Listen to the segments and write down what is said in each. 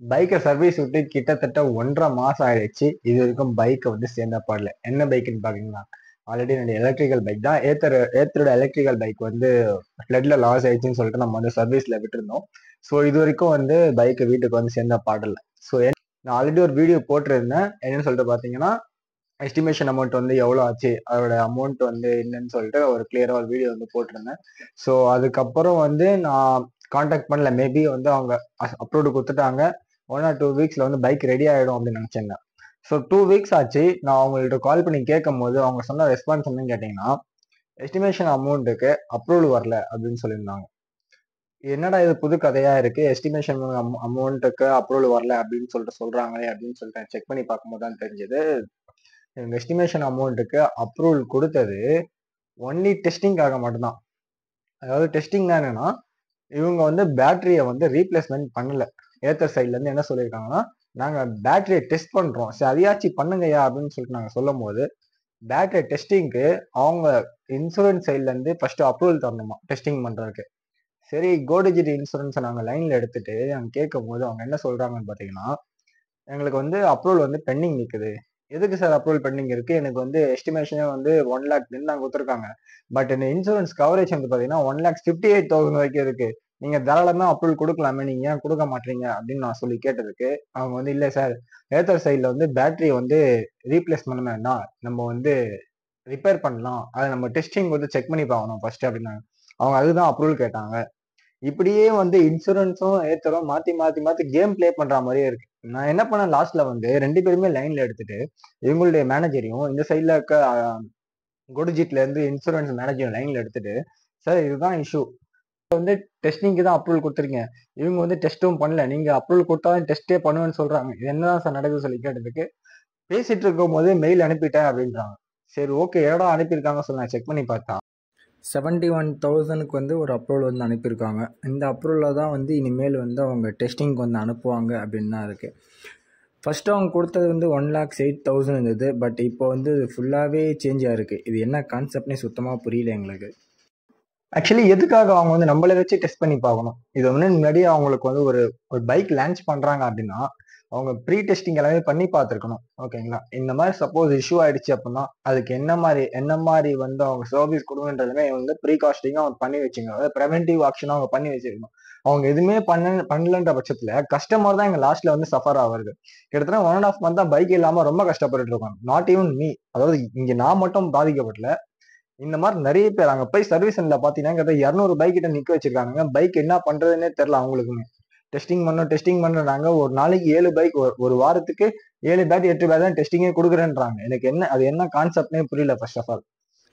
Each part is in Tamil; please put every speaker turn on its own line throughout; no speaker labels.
பைக்கை சர்வீஸ் விட்டு கிட்டத்தட்ட 1.5 மாசம் ஆயிடுச்சு. இது வரைக்கும் பைக்கை வந்து சேர்ந்தா பாடல. என்ன பைக்குன்னு பாத்தீங்கன்னா, ஆல்ரெடி என்னுடைய எலக்ட்ரிக்கல் பைக் தான். ஏத்தரோட எலக்ட்ரிக்கல் பைக் வந்து ஃபிளட்ல லாஸ் ஆயிடுச்சுன்னு சொல்லிட்டு நம்ம வந்து சர்வீஸ்ல விட்டுருந்தோம். ஸோ இது வரைக்கும் வந்து பைக்கை வீட்டுக்கு வந்து சேர்ந்தா பாடல. ஸோ நான் ஆல்ரெடி ஒரு வீடியோ போட்டிருந்தேன். என்னன்னு சொல்லிட்டு பாத்தீங்கன்னா, எஸ்டிமேஷன் அமௌண்ட் வந்து எவ்வளோ ஆச்சு, அதோட அமௌண்ட் வந்து என்னன்னு சொல்லிட்டு ஒரு கிளியரா ஒரு வீடியோ வந்து போட்டிருந்தேன். ஸோ அதுக்கப்புறம் வந்து நான் காண்டாக்ட் பண்ணல. மேபி வந்து அவங்க அப்லோடு கொடுத்துட்டாங்க. 1 or 2 வீக்ஸ்ல வந்து பைக் ரெடி ஆயிடும் அப்படின்னு நினைச்சிருந்தேன். ஸோ 2 வீக்ஸ் ஆச்சு. நான் அவங்கள்ட்ட கால் பண்ணி கேட்கும் போது அவங்க சொன்ன ரெஸ்பான்ஸ் என்னன்னு கேட்டீங்கன்னா, எஸ்டிமேஷன் அமௌண்ட்டுக்கு அப்ரூவல் வரல அப்படின்னு சொல்லியிருந்தாங்க. என்னடா இது புது கதையா இருக்கு, எஸ்டிமேஷன் அமௌண்ட்டுக்கு அப்ரூவல் வரல அப்படின்னு சொல்லிட்டு சொல்றாங்களே அப்படின்னு சொல்லிட்டு செக் பண்ணி பார்க்கும்போது தான் தெரிஞ்சது. இவங்க எஸ்டிமேஷன் அமௌண்ட்டுக்கு அப்ரூவல் கொடுத்தது ஒன்லி டெஸ்டிங்காக மட்டும்தான். அதாவது டெஸ்டிங்னா என்னன்னா, இவங்க வந்து பேட்டரியை வந்து ரீப்ளேஸ்மெண்ட் பண்ணல. ஏத்தர் சைட்ல இருந்து என்ன சொல்லியிருக்காங்கன்னா, நாங்க பேட்டரியை டெஸ்ட் பண்றோம், சரி அதையாச்சும் பண்ணுங்கய்யா அப்படின்னு சொல்லிட்டு நாங்க சொல்லும் போது, பேட்டரி டெஸ்டிங்க்கு அவங்க இன்சூரன்ஸ் சைட்ல இருந்து ஃபர்ஸ்ட் அப்ரூவல் தரணுமா டெஸ்டிங் பண்றதுக்கு. சரி கோடிஜிடி இன்சூரன்ஸை நாங்க லைன்ல எடுத்துட்டு நாங்க கேட்கும் போது அவங்க என்ன சொல்றாங்கன்னு பாத்தீங்கன்னா, எங்களுக்கு வந்து அப்ரூவல் வந்து பெண்டிங் நிக்குது. எதுக்கு சார் அப்ரூவல் பெண்டிங் இருக்கு? எனக்கு வந்து எஸ்டிமேஷனே வந்து 1 lakh தான் கொடுத்துருக்காங்க. பட் இந்த இன்சூரன்ஸ் கவரேஜ் வந்து பாத்தீங்கன்னா 1,58,000 வரைக்கும் இருக்கு. நீங்க தாராளமா அப்ரூவல் கொடுக்கலாமே, நீங்க ஏன் கொடுக்க மாட்டீங்க அப்படின்னு நான் சொல்லி கேட்டதுக்கு அவங்க வந்து இல்ல சார், ஏத்தர் சைட்ல வந்து பேட்டரி வந்து ரீப்ளேஸ் பண்ண வேண்டாம், நம்ம வந்து ரிப்பேர் பண்ணலாம், அதை நம்ம டெஸ்டிங் வந்து செக் பண்ணி பார்க்கணும் ஃபர்ஸ்ட் அப்படின்னாங்க. அவங்க அதுதான் அப்ரூவல் கேட்டாங்க. இப்படியே வந்து இன்சூரன்ஸும் ஏத்தரும் மாத்தி மாத்தி மாத்தி கேம் பிளே பண்ற மாதிரியே இருக்கு. நான் என்ன பண்ணேன் லாஸ்ட்ல வந்து 2 பேருமே லைன்ல எடுத்துட்டு இவங்களுடைய மேனேஜரையும் இந்த சைட்ல இருக்க கோடிஜிட்ல இருந்து இன்சூரன்ஸ் மேனேஜர் லைன்ல எடுத்துட்டு, சார் இதுதான் இஷ்யூ, வந்து டெஸ்டிங்க்கு தான் அப்ரூவல் கொடுத்துருங்க, இவங்க வந்து டெஸ்ட்டும் பண்ணல, நீங்க அப்ரூவல் கொடுத்தா டெஸ்டே பண்ணுவேன்னு சொல்றாங்க, இது என்னதான் சார் நடக்குது சொல்லி கேட்டதுக்கு, பேசிட்டு இருக்கும் போது மெயில் அனுப்பிட்டேன் அப்படின்றாங்க. சரி ஓகே, எடா அனுப்பியிருக்காங்க சொல்லி நான் செக் பண்ணி பார்த்தா
71,000க்கு வந்து ஒரு அப்ரூவல் வந்து அனுப்பியிருக்காங்க. இந்த அப்ரூவலில் தான் வந்து இனிமேல் வந்து அவங்க டெஸ்டிங்க்கு வந்து அனுப்புவாங்க அப்படின்னு தான் இருக்குது. ஃபஸ்ட்டு அவங்க கொடுத்தது வந்து 1,08,000 இருந்தது. பட் இப்போ வந்து ஃபுல்லாகவே சேஞ்ச் ஆகிருக்கு. இது என்ன கான்செப்ட்னே சுத்தமாக புரியல எங்களுக்கு.
ஆக்சுவலி எதுக்காக அவங்க வந்து நம்மளை வச்சு டெஸ்ட் பண்ணி பார்க்கணும்? இது வந்து முன்னாடியே அவங்களுக்கு வந்து ஒரு ஒரு பைக் லான்ச் பண்றாங்க அப்படின்னா அவங்க ப்ரீ டெஸ்டிங் எல்லாமே பண்ணி பார்த்துருக்கணும். ஓகேங்களா? இந்த மாதிரி சப்போஸ் இஷ்யூ ஆயிடுச்சு அப்படின்னா அதுக்கு என்ன மாதிரி வந்து அவங்க சர்வீஸ் கொடுங்கன்றதுமே வந்து ப்ரீகாஸ்டிங்கா அவங்க பண்ணி வச்சுங்க. அதாவது ப்ரிவென்டிவ் ஆக்ஷனா அவங்க பண்ணி வச்சிருக்கணும். அவங்க எதுவுமே பண்ணலன்ற பட்சத்துல கஸ்டமர் தான் எங்க லாஸ்ட்ல வந்து சஃபர் ஆகுது. கிட்டத்தட்ட 1.5 month தான் பைக் இல்லாம ரொம்ப கஷ்டப்பட்டுட்டு இருக்காங்க. நாட் ஈவன் மீ, அதாவது இங்க நான் மட்டும் பாதிக்கப்படல. இந்த மாதிரி நிறைய பேர் அங்க போய் சர்வீஸ் சென்டர்ல பாத்தீங்கன்னா 200 பைக் கிட்ட நிக்க வச்சிருக்காங்க. பைக் என்ன பண்றதுன்னே தெரியல அவங்களுக்குமே. டெஸ்டிங் பண்றாங்க. ஒரு நாளைக்கு 7 பைக், ஒரு வாரத்துக்கு 7 பேட் 8 பேட் தான் டெஸ்டிங்கே கொடுக்குறேன்றாங்க. எனக்கு என்ன அது என்ன கான்செப்ட்னே புரியல ஃபர்ஸ்ட் ஆஃப் ஆல்.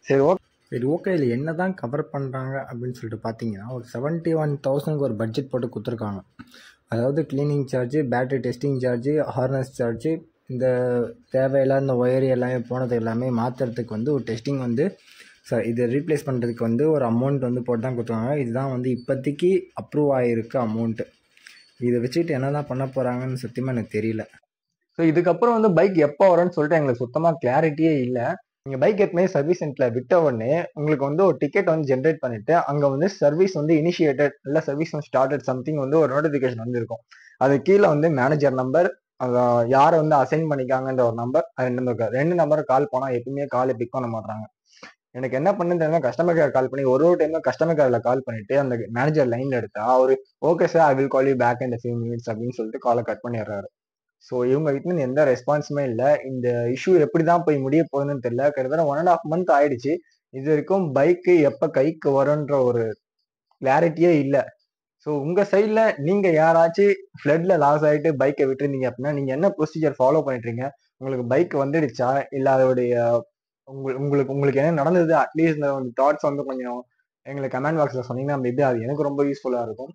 சரி ஓகே,
சரி ஓகே, இதில் என்ன தான் கவர் பண்ணுறாங்க அப்படின்னு சொல்லிட்டு பார்த்தீங்கன்னா, ஒரு 71,000க்கு ஒரு பட்ஜெட் போட்டு கொடுத்துருக்காங்க. அதாவது cleaning charge, battery testing charge, harness charge, இந்த தேவையில்லாத இந்த ஒயர் எல்லாமே போனது எல்லாமே மாற்றுறதுக்கு வந்து ஒரு டெஸ்டிங் வந்து இதை ரீப்ளேஸ் பண்ணுறதுக்கு வந்து ஒரு அமௌண்ட் வந்து போட்டு தான் கொடுத்துருக்காங்க. இதுதான் வந்து இப்போதைக்கு அப்ரூவ் ஆகிருக்கு அமௌண்ட்டு. இதை வச்சுக்கிட்டு என்ன தான் பண்ண போகிறாங்கன்னு சத்தியமாக எனக்கு தெரியல.
ஸோ இதுக்கப்புறம் வந்து பைக் எப்போ வரும்னு சொல்லிட்டு எங்களுக்கு சுத்தமா கிளாரிட்டியே இல்லை. நீங்க பைக் ஏற்கனவே சர்வீஸ் சென்டர்ல விட்ட உடனே உங்களுக்கு வந்து ஒரு டிக்கெட் வந்து ஜென்ரேட் பண்ணிட்டு அங்க வந்து சர்வீஸ் வந்து இனிஷியேட்டட் இல்ல சர்வீஸ் ஸ்டார்டட் சம்திங் வந்து ஒரு நோட்டிபிகேஷன் வந்து இருக்கும். அது கீழே வந்து மேனேஜர் நம்பர், யாரை வந்து அசைன் பண்ணிக்காங்கன்ற ஒரு நம்பர், ரெண்டு நம்பர் கால் போனா எப்பவுமே காலை பிக் பண்ண மாட்டாங்க. எனக்கு என்ன பண்ணுன்னு தெரியல, கஸ்டமர் கேர் கால் பண்ணி ஒரு டைம் கஸ்டமர் கேர்ல கால் பண்ணிட்டு அந்த மேனேஜர் லைன்ல எடுத்தா அவரு okay sir I will call you back in few minutes அப்படின்னு சொல்லிட்டு காலை கட் பண்ணிடுறாரு. ஸோ இவங்க கிட்ட இருந்து எந்த ரெஸ்பான்ஸுமே இல்லை. இந்த இஷ்யூ எப்படிதான் போய் முடிய போகுதுன்னு தெரியல. கிட்டத்தட்ட 1.5 month ஆயிடுச்சு. இது வரைக்கும் பைக்கு எப்ப கைக்கு வரும்ன்ற ஒரு கிளாரிட்டியே இல்லை. ஸோ உங்க சைட்ல நீங்க யாராச்சும் ஃபிளட்ல லாஸ் ஆயிட்டு பைக்கை விட்டுருந்தீங்க அப்படின்னா நீங்க என்ன ப்ரொசீஜர் ஃபாலோ பண்ணிட்டு இருக்கீங்க? உங்களுக்கு பைக் வந்துடுச்சா இல்ல அதோடைய உங்களுக்கு உங்களுக்கு என்ன நடந்தது? அட்லீஸ்ட் இந்த தாட்ஸ் வந்து கொஞ்சம் எங்களுக்கு கமெண்ட் பாக்ஸ்ல சொன்னீங்கன்னா மேபி அது எனக்கு ரொம்ப யூஸ்ஃபுல்லா இருக்கும்.